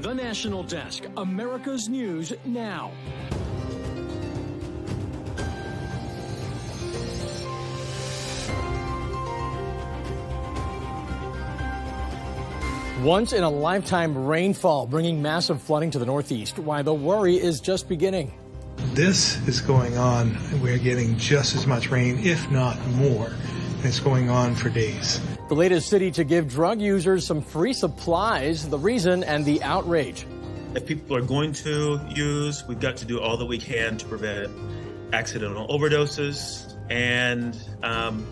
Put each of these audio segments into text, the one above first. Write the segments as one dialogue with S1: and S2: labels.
S1: The National Desk, America's News Now. Once-in-a-lifetime rainfall bringing massive flooding to the Northeast, while the worry is just beginning.
S2: This is going on, and we're getting just as much rain, if not more, and it's going on for days.
S1: The latest city to give drug users some free supplies, the reason and the outrage.
S3: If people are going to use, we've got to do all that we can to prevent accidental overdoses, and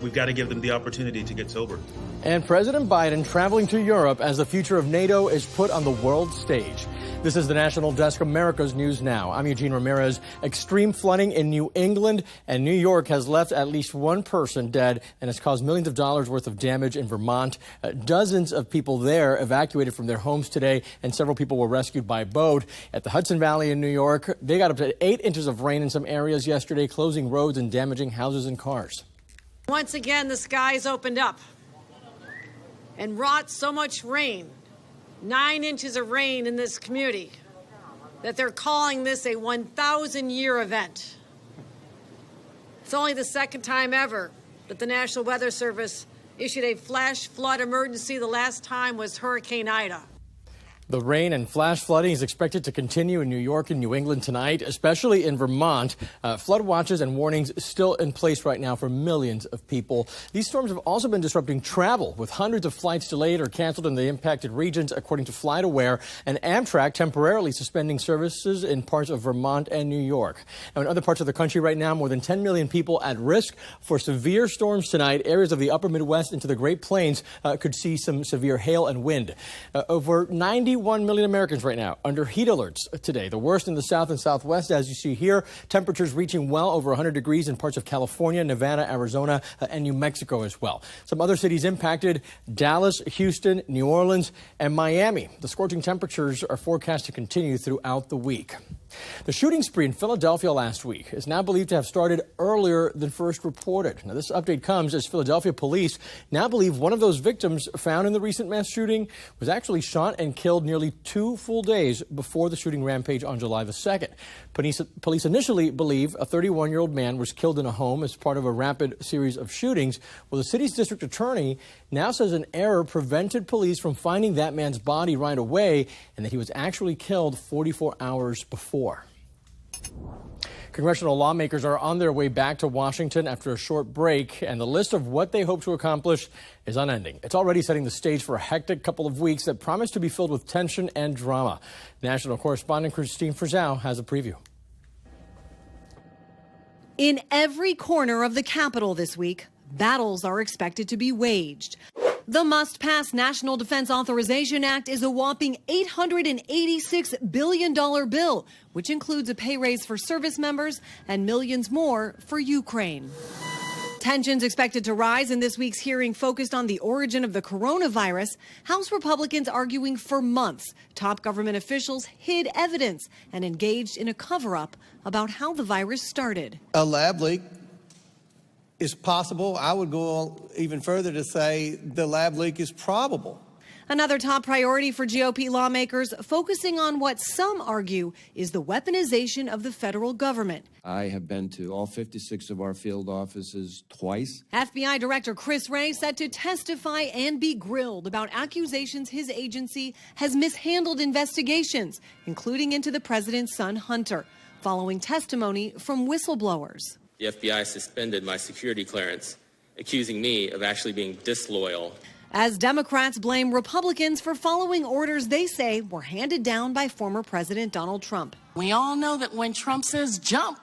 S3: we've got to give them the opportunity to get sober.
S1: And President Biden traveling to Europe as the future of NATO is put on the world stage. This is the National Desk, America's News Now. I'm Eugene Ramirez. Extreme flooding in New England and New York has left at least one person dead and has caused millions of dollars worth of damage in Vermont. Dozens of people there evacuated from their homes today, and several people were rescued by boat. At the Hudson Valley in New York, they got up to 8 inches of rain in some areas yesterday, closing roads and damaging houses and cars.
S4: Once again, the skies opened up and wrought so much rain, 9 inches of rain in this community, that they're calling this a 1,000-year event. It's only the second time ever that the National Weather Service issued a flash flood emergency. The last time was Hurricane Ida.
S1: The rain and flash flooding is expected to continue in New York and New England tonight, especially in Vermont. Flood watches and warnings still in place right now for millions of people. These storms have also been disrupting travel, with hundreds of flights delayed or canceled in the impacted regions, according to FlightAware, and Amtrak temporarily suspending services in parts of Vermont and New York. Now, in other parts of the country right now, more than 10 million people at risk for severe storms tonight. Areas of the upper Midwest into the Great Plains could see some severe hail and wind. Over 91 million Americans right now under heat alerts today, the worst in the South and Southwest, as you see here. Temperatures reaching well over 100 degrees in parts of California, Nevada, Arizona, and New Mexico as well. Some other cities impacted: Dallas, Houston, New Orleans, and Miami. The scorching temperatures are forecast to continue throughout the week. The shooting spree in Philadelphia last week is now believed to have started earlier than first reported. Now, this update comes as Philadelphia police now believe one of those victims found in the recent mass shooting was actually shot and killed nearly 2 full days before the shooting rampage on July the 2nd. Police initially believe a 31-year-old man was killed in a home as part of a rapid series of shootings. Well, the city's district attorney now says an error prevented police from finding that man's body right away, and that he was actually killed 44 hours before. Congressional lawmakers are on their way back to Washington after a short break, and the list of what they hope to accomplish is unending. It's already setting the stage for a hectic couple of weeks that promise to be filled with tension and drama. National correspondent Christine Frizzell has a preview.
S5: In every corner of the Capitol this week, battles are expected to be waged. The must-pass National Defense Authorization Act is a whopping $886 billion bill, which includes a pay raise for service members and millions more for Ukraine. Tensions expected to rise in this week's hearing focused on the origin of the coronavirus. House Republicans arguing for months top government officials hid evidence and engaged in a cover-up about how the virus started.
S6: A lab leak is possible. I would go even further to say the lab leak is probable.
S5: Another top priority for GOP lawmakers, focusing on what some argue is the weaponization of the federal government.
S7: I have been to all 56 of our field offices twice.
S5: FBI Director Chris Wray set to testify and be grilled about accusations his agency has mishandled investigations, including into the president's son, Hunter, following testimony from whistleblowers.
S8: The FBI suspended my security clearance, accusing me of actually being disloyal.
S5: As Democrats blame Republicans for following orders they say were handed down by former President Donald Trump.
S9: We all know that when Trump says jump,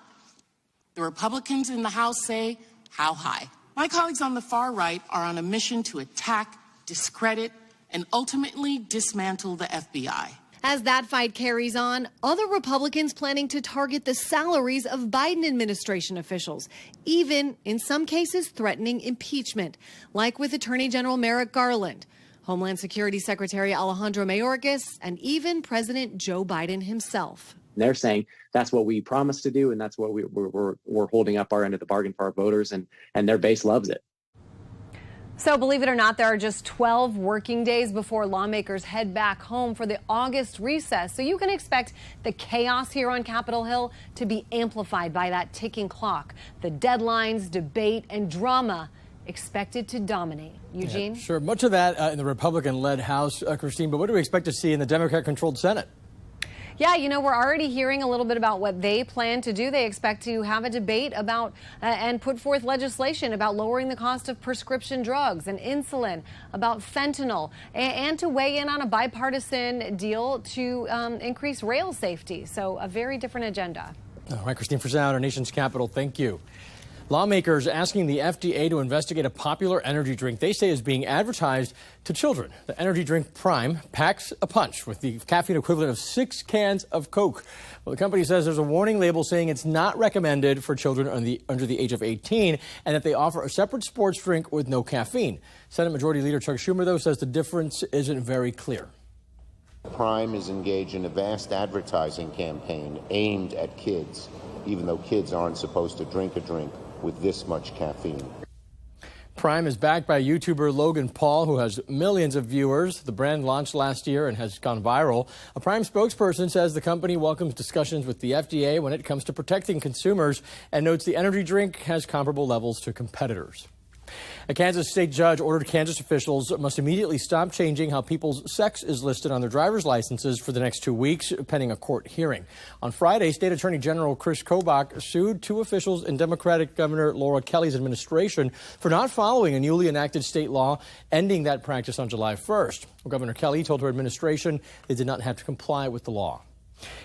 S9: the Republicans in the House say how high. My colleagues on the far right are on a mission to attack, discredit, and ultimately dismantle the FBI.
S5: As that fight carries on, other Republicans planning to target the salaries of Biden administration officials, even in some cases threatening impeachment, like with Attorney General Merrick Garland, Homeland Security Secretary Alejandro Mayorkas, and even President Joe Biden himself.
S10: They're saying that's what we promised to do, and that's what we're holding up our end of the bargain for our voters, and their base loves it.
S5: So believe it or not, there are just 12 working days before lawmakers head back home for the August recess. So you can expect the chaos here on Capitol Hill to be amplified by that ticking clock. The deadlines, debate, and drama expected to dominate. Eugene?
S1: Yeah, sure. Much of that in the Republican-led House, Christine, but what do we expect to see in the Democrat-controlled Senate?
S5: Yeah, you know, we're already hearing a little bit about what they plan to do. They expect to have a debate about and put forth legislation about lowering the cost of prescription drugs and insulin, about fentanyl, and to weigh in on a bipartisan deal to increase rail safety. So a very different agenda.
S1: All right, Christine Frizzell, our nation's capital, thank you. Lawmakers asking the FDA to investigate a popular energy drink they say is being advertised to children. The energy drink Prime packs a punch with the caffeine equivalent of 6 cans of Coke. Well, the company says there's a warning label saying it's not recommended for children under the age of 18 and that they offer a separate sports drink with no caffeine. Senate Majority Leader Chuck Schumer, though, says the difference isn't very clear.
S11: Prime is engaged in a vast advertising campaign aimed at kids, even though kids aren't supposed to drink a drink with this much caffeine.
S1: Prime is backed by YouTuber Logan Paul, who has millions of viewers. The brand launched last year and has gone viral. A Prime spokesperson says the company welcomes discussions with the FDA when it comes to protecting consumers and notes the energy drink has comparable levels to competitors. A Kansas state judge ordered Kansas officials must immediately stop changing how people's sex is listed on their driver's licenses for the next 2 weeks, pending a court hearing. On Friday, State Attorney General Chris Kobach sued 2 officials in Democratic Governor Laura Kelly's administration for not following a newly enacted state law ending that practice on July 1st. Governor Kelly told her administration they did not have to comply with the law.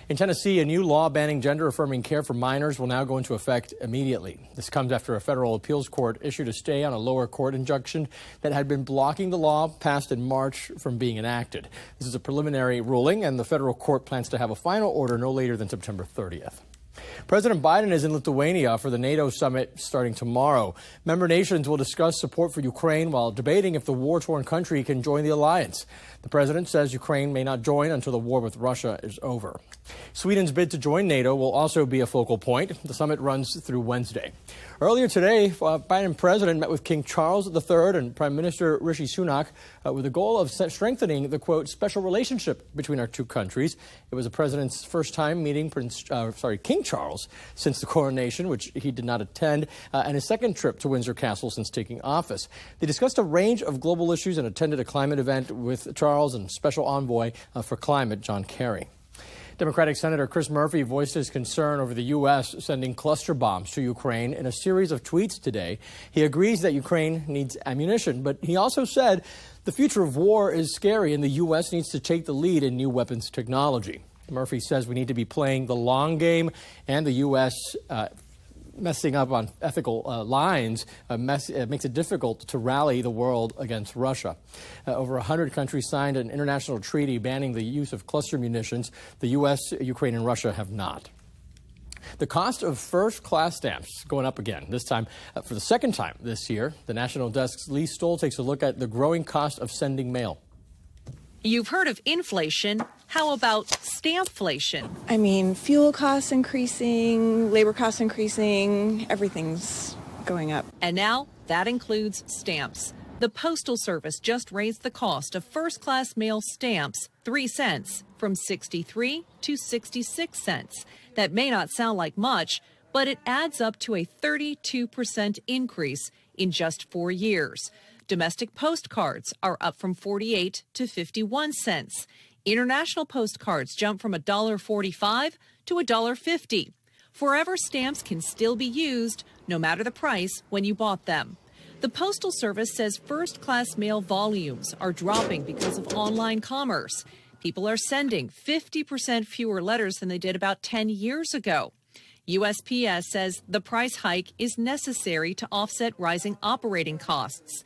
S1: In Tennessee, a new law banning gender-affirming care for minors will now go into effect immediately. This comes after a federal appeals court issued a stay on a lower court injunction that had been blocking the law passed in March from being enacted. This is a preliminary ruling, and the federal court plans to have a final order no later than September 30th. President Biden is in Lithuania for the NATO summit starting tomorrow. Member nations will discuss support for Ukraine while debating if the war-torn country can join the alliance. The president says Ukraine may not join until the war with Russia is over. Sweden's bid to join NATO will also be a focal point. The summit runs through Wednesday. Earlier today, Biden president met with King Charles III and Prime Minister Rishi Sunak with the goal of strengthening the, quote, special relationship between our two countries. It was the president's first time meeting King Charles since the coronation, which he did not attend, and his second trip to Windsor Castle since taking office. They discussed a range of global issues and attended a climate event with Charles and Special Envoy for Climate, John Kerry. Democratic Senator Chris Murphy voiced his concern over the U.S. sending cluster bombs to Ukraine in a series of tweets today. He agrees that Ukraine needs ammunition, but he also said the future of war is scary and the U.S. needs to take the lead in new weapons technology. Murphy says we need to be playing the long game, and the U.S. Messing up on ethical lines makes it difficult to rally the world against Russia. Over 100 countries signed an international treaty banning the use of cluster munitions. The U.S., Ukraine, and Russia have not. The cost of first-class stamps going up again, this time for the second time this year. The National Desk's Lee Stoll takes a look at the growing cost of sending mail.
S12: You've heard of inflation. How about stampflation?
S13: I mean, fuel costs increasing, labor costs increasing, everything's going up.
S12: And now that includes stamps. The Postal Service just raised the cost of first-class mail stamps 3 cents from 63 to 66 cents. That may not sound like much, but it adds up to a 32% increase in just 4 years. Domestic postcards are up from 48 to 51 cents. International postcards jump from $1.45 to $1.50. Forever stamps can still be used, no matter the price, when you bought them. The Postal Service says first-class mail volumes are dropping because of online commerce. People are sending 50% fewer letters than they did about 10 years ago. USPS says the price hike is necessary to offset rising operating costs.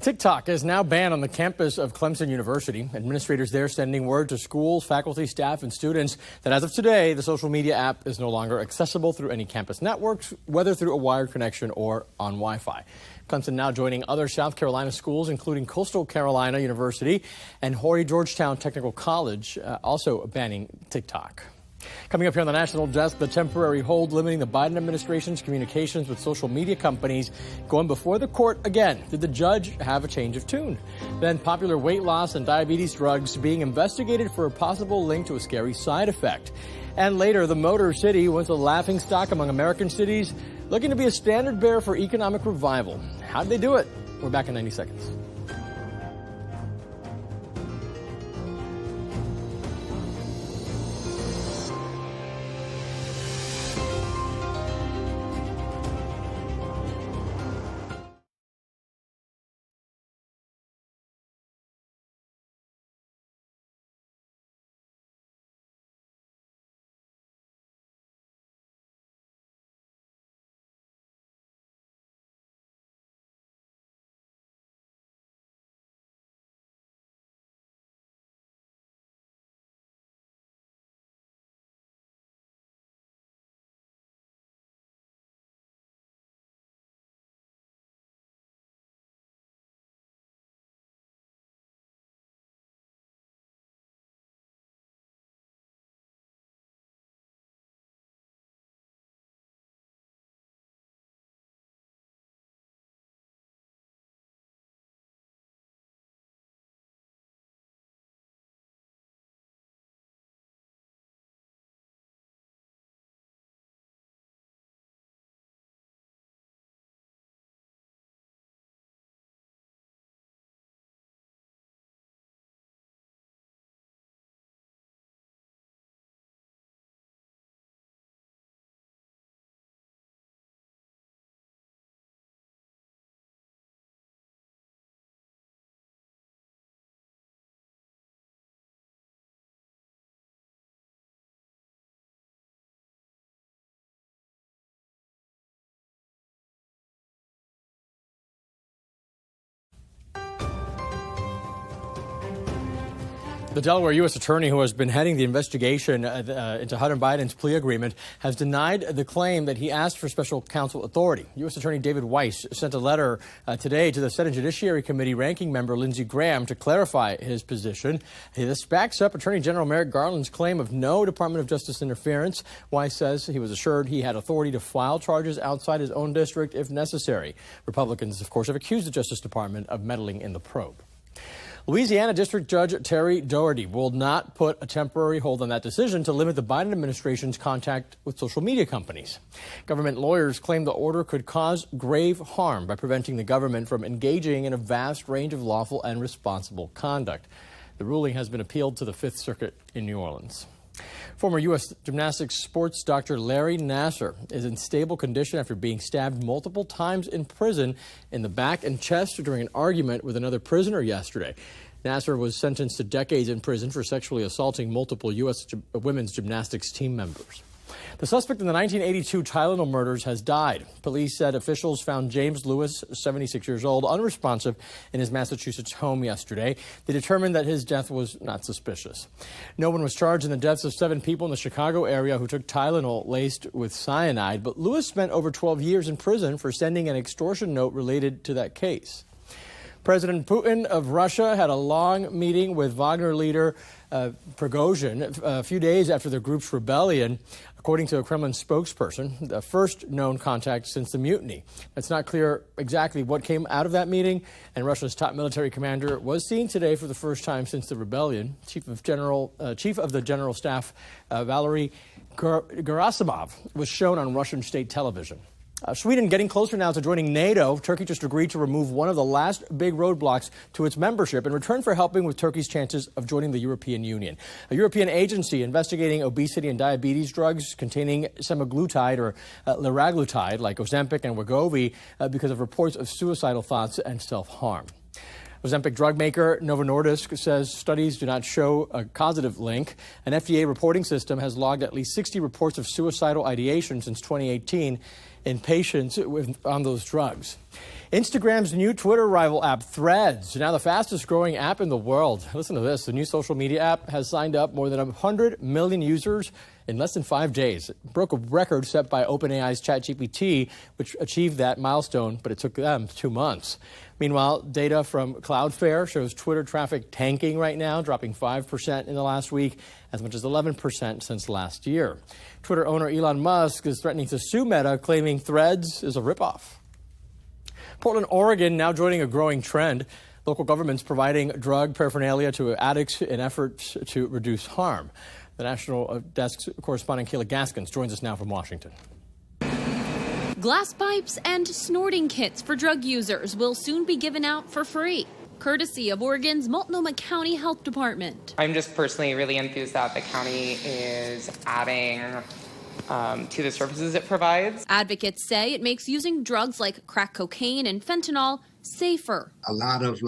S1: TikTok is now banned on the campus of Clemson University. Administrators there sending word to schools, faculty, staff, and students that as of today, the social media app is no longer accessible through any campus networks, whether through a wired connection or on Wi-Fi. Clemson now joining other South Carolina schools, including Coastal Carolina University and Horry Georgetown Technical College, also banning TikTok. Coming up here on the National Desk, the temporary hold limiting the Biden administration's communications with social media companies going before the court again. Did the judge have a change of tune? Then popular weight loss and diabetes drugs being investigated for a possible link to a scary side effect. And later, the Motor City, once a laughingstock among American cities, looking to be a standard bearer for economic revival. How did they do it? We're back in 90 seconds. The Delaware U.S. attorney who has been heading the investigation into Hunter Biden's plea agreement has denied the claim that he asked for special counsel authority. U.S. Attorney David Weiss sent a letter today to the Senate Judiciary Committee ranking member Lindsey Graham to clarify his position. This backs up Attorney General Merrick Garland's claim of no Department of Justice interference. Weiss says he was assured he had authority to file charges outside his own district if necessary. Republicans, of course, have accused the Justice Department of meddling in the probe. Louisiana District Judge Terry Doherty will not put a temporary hold on that decision to limit the Biden administration's contact with social media companies. Government lawyers claim the order could cause grave harm by preventing the government from engaging in a vast range of lawful and responsible conduct. The ruling has been appealed to the Fifth Circuit in New Orleans. Former U.S. gymnastics sports doctor Larry Nassar is in stable condition after being stabbed multiple times in prison in the back and chest during an argument with another prisoner yesterday. Nassar was sentenced to decades in prison for sexually assaulting multiple U.S. women's gymnastics team members. The suspect in the 1982 Tylenol murders has died. Police said officials found James Lewis, 76 years old, unresponsive in his Massachusetts home yesterday. They determined that his death was not suspicious. No one was charged in the deaths of 7 people in the Chicago area who took Tylenol laced with cyanide, but Lewis spent over 12 years in prison for sending an extortion note related to that case. President Putin of Russia had a long meeting with Wagner leader Prigozhin a few days after the group's rebellion, according to a Kremlin spokesperson, the first known contact since the mutiny. It's not clear exactly what came out of that meeting, and Russia's top military commander was seen today for the first time since the rebellion. Chief of the General Staff, Valery Gerasimov, was shown on Russian state television. Sweden getting closer now to joining NATO. Turkey just agreed to remove one of the last big roadblocks to its membership in return for helping with Turkey's chances of joining the European Union. A European agency investigating obesity and diabetes drugs containing semaglutide or liraglutide like Ozempic and Wegovy because of reports of suicidal thoughts and self-harm. Ozempic drug maker Novo Nordisk says studies do not show a causative link. An FDA reporting system has logged at least 60 reports of suicidal ideation since 2018 in patients on those drugs. Instagram's new Twitter rival app, Threads, now the fastest growing app in the world. Listen to this. The new social media app has signed up more than 100 million users in less than 5 days. It broke a record set by OpenAI's ChatGPT, which achieved that milestone, but it took them 2 months. Meanwhile, data from Cloudflare shows Twitter traffic tanking right now, dropping 5% in the last week, as much as 11% since last year. Twitter owner Elon Musk is threatening to sue Meta, claiming Threads is a ripoff. Portland, Oregon, now joining a growing trend. Local governments providing drug paraphernalia to addicts in efforts to reduce harm. The National Desk correspondent Kayla Gaskins joins us now from Washington.
S14: Glass pipes and snorting kits for drug users will soon be given out for free, courtesy of Oregon's Multnomah County Health Department.
S15: I'm just personally really enthused that the county is adding to the services it provides.
S14: Advocates say it makes using drugs like crack cocaine and fentanyl safer.
S16: A lot of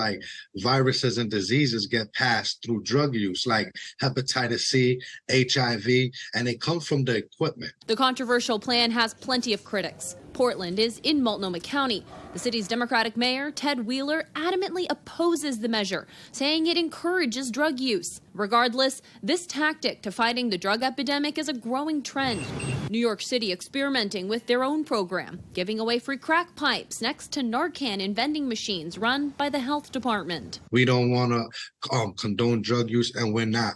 S16: viruses and diseases get passed through drug use, like hepatitis C, HIV, and they come from the equipment.
S14: The controversial plan has plenty of critics. Portland is in Multnomah County. The city's Democratic mayor, Ted Wheeler, adamantly opposes the measure, saying it encourages drug use. Regardless, this tactic to fighting the drug epidemic is a growing trend. New York City experimenting with their own program, giving away free crack pipes next to Narcan in vending machines run by the health department.
S16: We don't want to condone drug use, and we're not,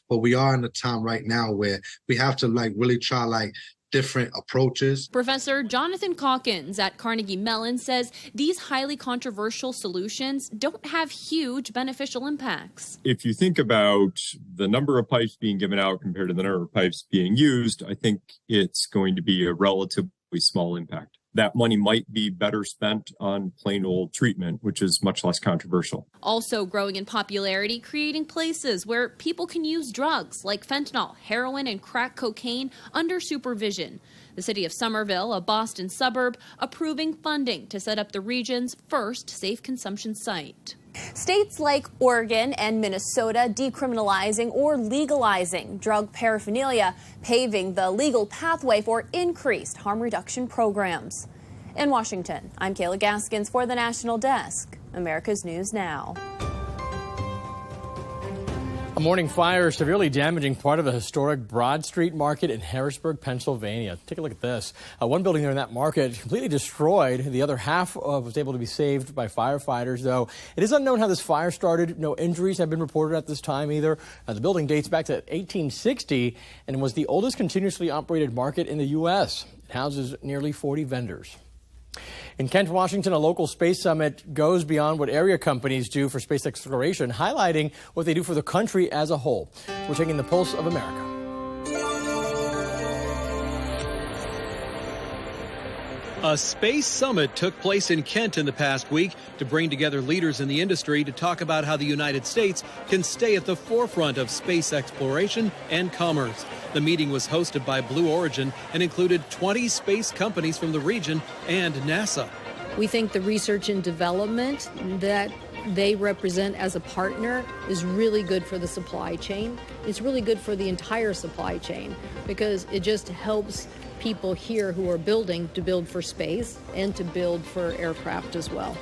S16: but we are in a time right now where we have to really try different approaches.
S14: Professor Jonathan Calkins at Carnegie Mellon says these highly controversial solutions don't have huge beneficial impacts.
S17: If you think about the number of pipes being given out compared to the number of pipes being used, I think it's going to be a relatively small impact. That money might be better spent on plain old treatment, which is much less controversial.
S14: Also growing in popularity, creating places where people can use drugs like fentanyl, heroin, and crack cocaine under supervision. The city of Somerville, a Boston suburb, approving funding to set up the region's first safe consumption site.
S18: States like Oregon and Minnesota decriminalizing or legalizing drug paraphernalia, paving the legal pathway for increased harm reduction programs. In Washington, I'm Kayla Gaskins for the National Desk, America's News Now.
S1: A morning fire severely damaging part of the historic Broad Street Market in Harrisburg, Pennsylvania. Take a look at this. One building there in that market completely destroyed. The other half was able to be saved by firefighters, though. It is unknown how this fire started. No injuries have been reported at this time either. The building dates back to 1860 and was the oldest continuously operated market in the U.S. It houses nearly 40 vendors. In Kent, Washington, a local space summit goes beyond what area companies do for space exploration, highlighting what they do for the country as a whole. We're taking the pulse of America.
S19: A space summit took place in Kent in the past week to bring together leaders in the industry to talk about how the United States can stay at the forefront of space exploration and commerce. The meeting was hosted by Blue Origin and included 20 space companies from the region and NASA.
S20: We think the research and development that they represent as a partner is really good for the supply chain. It's really good for the entire supply chain because it just helps people here who are building to build for space and to build for aircraft as well.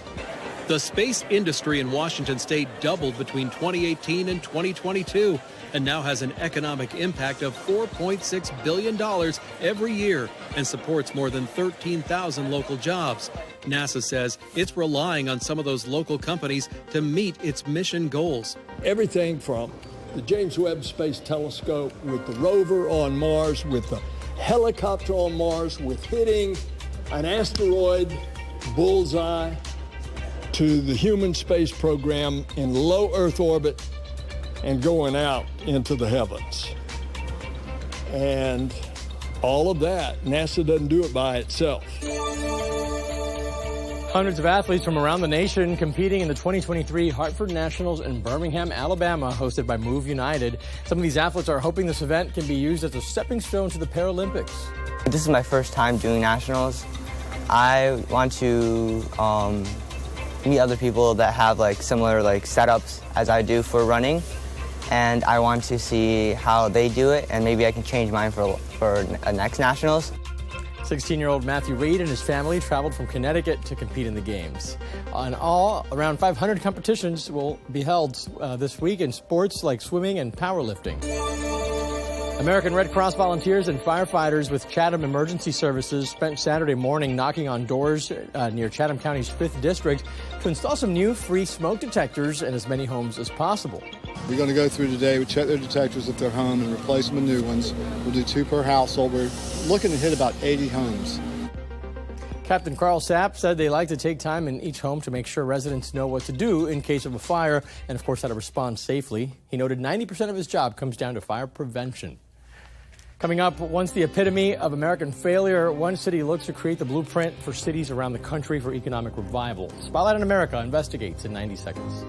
S19: The space industry in Washington state doubled between 2018 and 2022 and now has an economic impact of $4.6 billion every year and supports more than 13,000 local jobs. NASA says it's relying on some of those local companies to meet its mission goals.
S21: Everything from the James Webb Space Telescope with the rover on Mars, with the helicopter on Mars, with hitting an asteroid bullseye, to the human space program in low Earth orbit and going out into the heavens. And all of that, NASA doesn't do it by itself.
S1: Hundreds of athletes from around the nation competing in the 2023 Hartford Nationals in Birmingham, Alabama, hosted by Move United. Some of these athletes are hoping this event can be used as a stepping stone to the Paralympics.
S22: This is my first time doing nationals. I want to meet other people that have similar setups as I do for running, and I want to see how they do it, and maybe I can change mine for next nationals.
S1: 16-year-old Matthew Reed and his family traveled from Connecticut to compete in the games. In all, around 500 competitions will be held this week in sports like swimming and powerlifting. American Red Cross volunteers and firefighters with Chatham Emergency Services spent Saturday morning knocking on doors near Chatham County's 5th District to install some new free smoke detectors in as many homes as possible.
S2: We're going to go through today. We check their detectors at their home and replace them with new ones. We'll do 2 per household. We're looking to hit about 80 homes.
S1: Captain Carl Sapp said they like to take time in each home to make sure residents know what to do in case of a fire and, of course, how to respond safely. He noted 90% of his job comes down to fire prevention. Coming up, once the epitome of American failure, one city looks to create the blueprint for cities around the country for economic revival. Spotlight on America investigates in 90 seconds.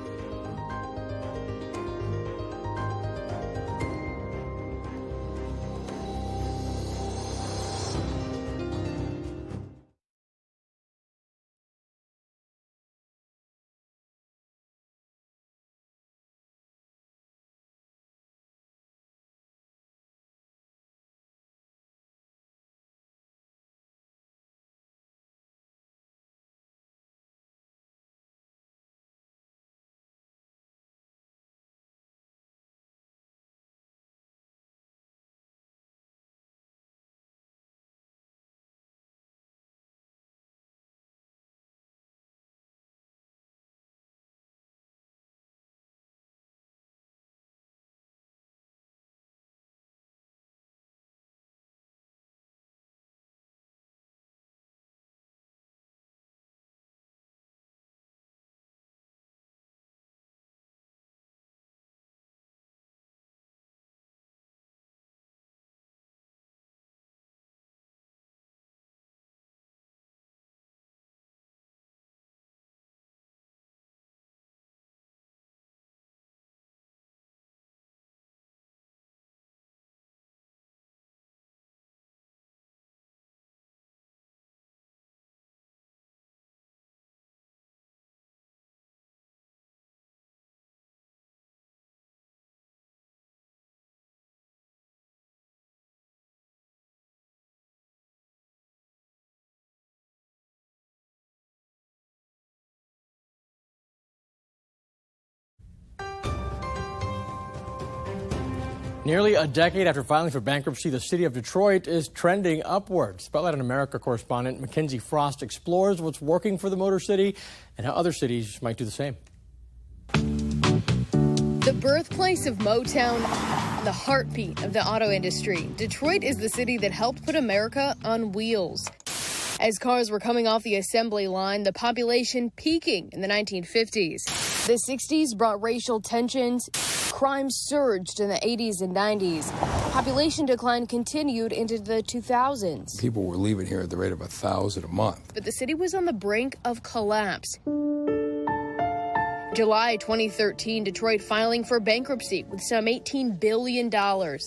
S1: Nearly a decade after filing for bankruptcy, the city of Detroit is trending upwards. Spotlight on America correspondent Mackenzie Frost explores what's working for the Motor City and how other cities might do the same.
S3: The birthplace of Motown, the heartbeat of the auto industry, Detroit is the city that helped put America on wheels. As cars were coming off the assembly line, the population peaking in the 1950s. The 60s brought racial tensions. Crime surged in the 80s and 90s. Population decline continued into the 2000s.
S23: People were leaving here at the rate of 1,000 a month.
S3: But the city was on the brink of collapse. July 2013, Detroit filing for bankruptcy with some $18 billion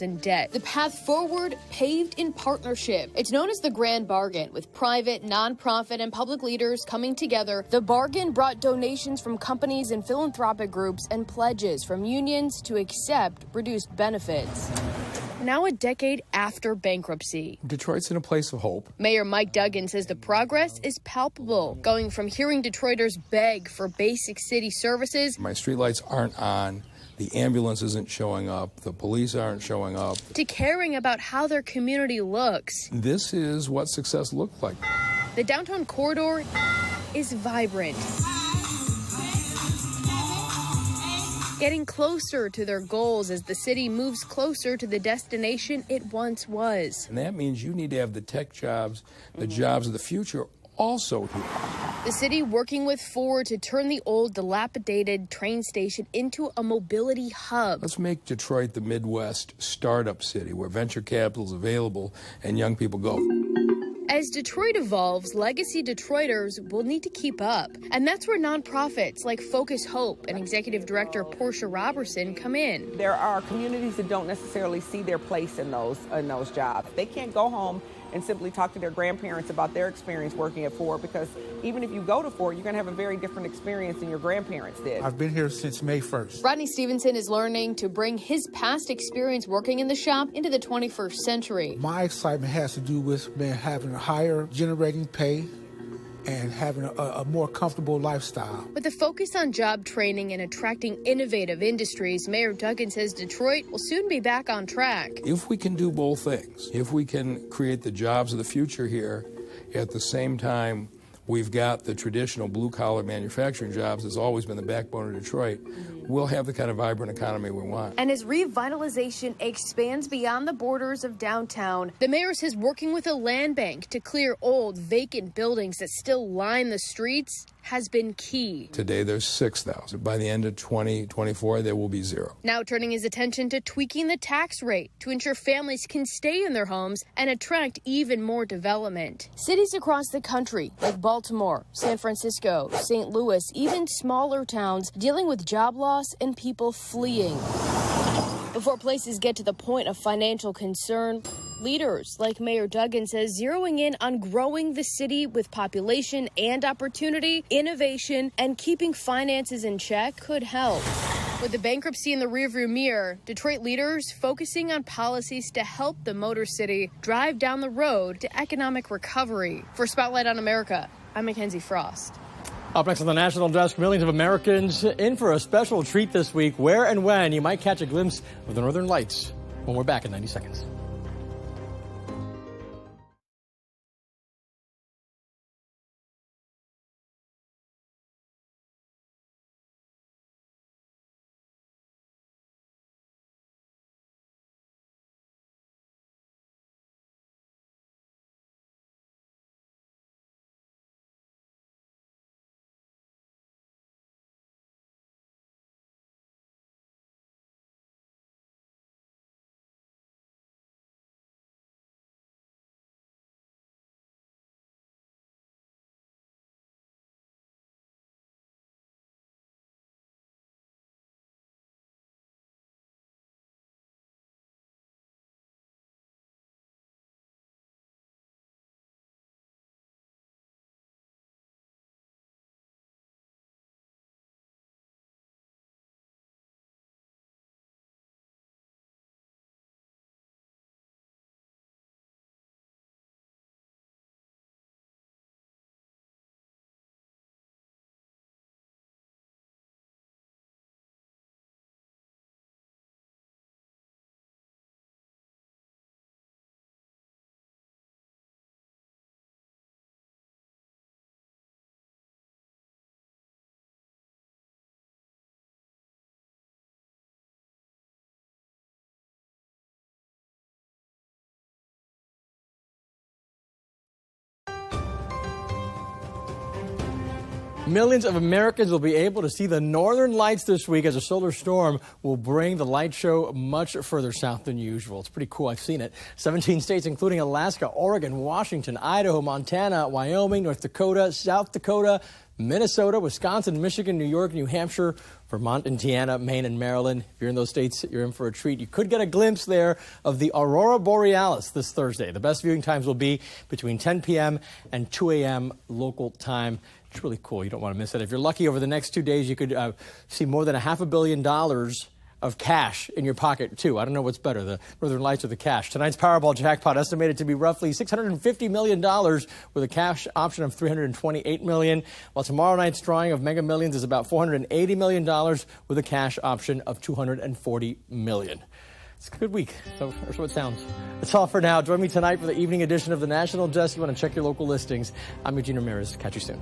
S3: in debt. The path forward paved in partnership. It's known as the Grand Bargain, with private, nonprofit, and public leaders coming together. The bargain brought donations from companies and philanthropic groups and pledges from unions to accept reduced benefits. Now a decade after bankruptcy,
S23: Detroit's in a place of hope.
S3: Mayor Mike Duggan says the progress is palpable, going from hearing Detroiters beg for basic city services.
S23: My streetlights aren't on, the ambulance isn't showing up, the police aren't showing up,
S3: to caring about how their community looks.
S23: This is what success looked like.
S3: The downtown corridor is vibrant, getting closer to their goals as the city moves closer to the destination it once was.
S23: And that means you need to have the tech jobs, the jobs of the future also here.
S3: The city working with Ford to turn the old, dilapidated train station into a mobility hub.
S23: Let's make Detroit the Midwest startup city where venture capital is available and young people go.
S3: As Detroit evolves, legacy Detroiters will need to keep up. And that's where nonprofits like Focus Hope and Executive Director Portia Robertson come in.
S24: There are communities that don't necessarily see their place in those jobs. They can't go home and simply talk to their grandparents about their experience working at Ford, because even if you go to Ford, you're going to have a very different experience than your grandparents did.
S25: I've been here since May 1st.
S3: Rodney Stevenson is learning to bring his past experience working in the shop into the 21st century.
S25: My excitement has to do with having a higher generating pay, and having a more comfortable lifestyle.
S3: With a focus on job training and attracting innovative industries, Mayor Duggan says Detroit will soon be back on track.
S23: If we can do both things, if we can create the jobs of the future here, at the same time we've got the traditional blue-collar manufacturing jobs that's always been the backbone of Detroit, we'll have the kind of vibrant economy we want.
S3: And as revitalization expands beyond the borders of downtown, the mayor says working with a land bank to clear old, vacant buildings that still line the streets has been key.
S23: Today there's 6,000. By the end of 2024, there will be 0.
S3: Now turning his attention to tweaking the tax rate to ensure families can stay in their homes and attract even more development. Cities across the country, like Baltimore, San Francisco, St. Louis, even smaller towns, dealing with job loss and people fleeing. Before places get to the point of financial concern, leaders like Mayor Duggan says zeroing in on growing the city with population and opportunity, innovation, and keeping finances in check could help. With the bankruptcy in the rearview mirror, Detroit leaders focusing on policies to help the Motor City drive down the road to economic recovery. For Spotlight on America, I'm Mackenzie Frost.
S1: Up next on the National Desk, millions of Americans in for a special treat this week. Where and when you might catch a glimpse of the Northern Lights when we're back in 90 seconds. Millions of Americans will be able to see the Northern Lights this week as a solar storm will bring the light show much further south than usual. It's pretty cool. I've seen it. 17 states, including Alaska, Oregon, Washington, Idaho, Montana, Wyoming, North Dakota, South Dakota, Minnesota, Wisconsin, Michigan, New York, New Hampshire, Vermont, Indiana, Maine, and Maryland. If you're in those states, you're in for a treat. You could get a glimpse there of the Aurora Borealis this Thursday. The best viewing times will be between 10 p.m. and 2 a.m. local time. It's really cool. You don't want to miss it. If you're lucky, over the next 2 days, you could see more than $500 million of cash in your pocket, too. I don't know what's better, the Northern Lights or the cash. Tonight's Powerball jackpot estimated to be roughly $650 million with a cash option of $328 million, while tomorrow night's drawing of Mega Millions is about $480 million with a cash option of $240 million. It's a good week, so it sounds. That's all for now. Join me tonight for the evening edition of the National Desk. You want to check your local listings. I'm Eugene Ramirez. Catch you soon.